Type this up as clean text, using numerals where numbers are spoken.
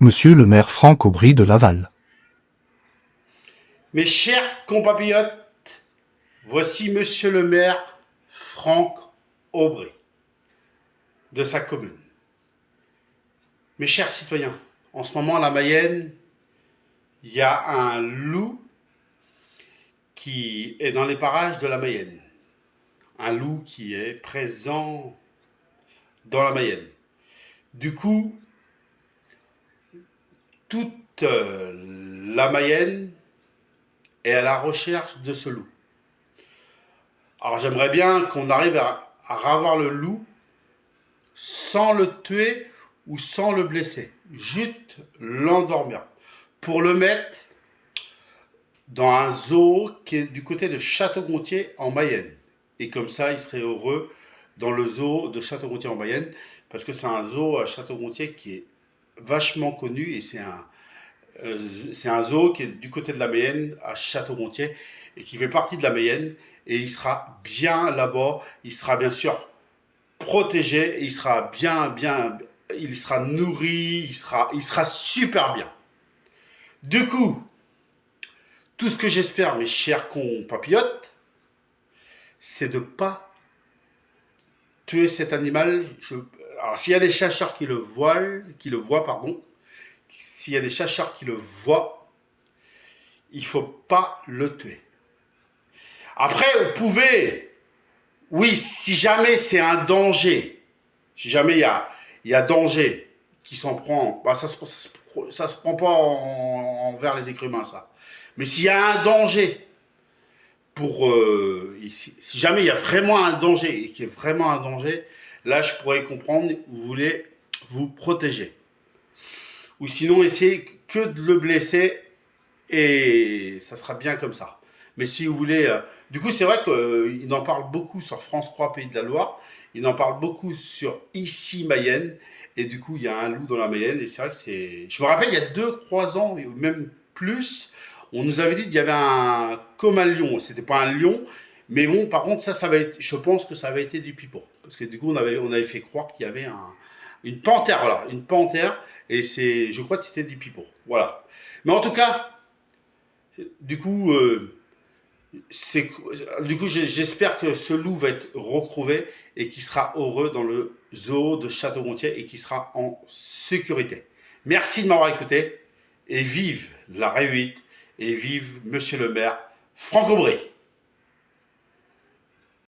Monsieur le maire Franck Aubry de Laval. Mes chers compatriotes, voici Monsieur le maire Franck Aubry de sa commune. Mes chers citoyens, en ce moment à la Mayenne, il y a un loup qui est dans les parages de la Mayenne. Un loup qui est présent dans la Mayenne. Du coup, toute la Mayenne est à la recherche de ce loup. Alors j'aimerais bien qu'on arrive à ravoir le loup sans le tuer ou sans le blesser. Juste l'endormir. Pour le mettre dans un zoo qui est du côté de Château-Gontier en Mayenne. Et comme ça, il serait heureux dans le zoo de Château-Gontier en Mayenne. Parce que c'est un zoo à Château-Gontier qui est vachement connu et c'est un zoo qui est du côté de la Mayenne, à Château-Gontier, et qui fait partie de la Mayenne. Et il sera bien là-bas, il sera bien sûr protégé, il sera il sera nourri, il sera super bien. Du coup, tout ce que j'espère, mes chers compatriotes, c'est de ne pas tuer cet animal. Alors, s'il y a des chasseurs qui le voient, s'il y a des chasseurs qui le voient, il ne faut pas le tuer. Après, vous pouvez, oui, si jamais c'est un danger, si jamais il y a danger qui s'en prend, bah ça se prend pas envers les êtres humains, ça. Mais s'il y a un danger, si jamais il y a vraiment un danger, et qu'il y a vraiment un danger, là je pourrais comprendre, vous voulez vous protéger. Ou sinon, essayez que de le blesser et ça sera bien comme ça. Mais si vous voulez... du coup, c'est vrai qu'il en parle beaucoup sur France 3 Pays de la Loire. Il en parle beaucoup sur Ici Mayenne. Et du coup, il y a un loup dans la Mayenne. Et c'est vrai que c'est... Je me rappelle, il y a 2-3 ans, même plus, on nous avait dit qu'il y avait comme un lion. C'était pas un lion. Mais bon, par contre, ça va être... Je pense que ça avait été du pipeau. Parce que du coup, on avait fait croire qu'il y avait une panthère. Voilà, une panthère. Et je crois que c'était du pipeau. Voilà. Mais en tout cas, du coup... j'espère que ce loup va être retrouvé et qu'il sera heureux dans le zoo de Château-Gontier et qu'il sera en sécurité. Merci de m'avoir écouté et vive la réussite et vive Monsieur le maire Franck Aubry.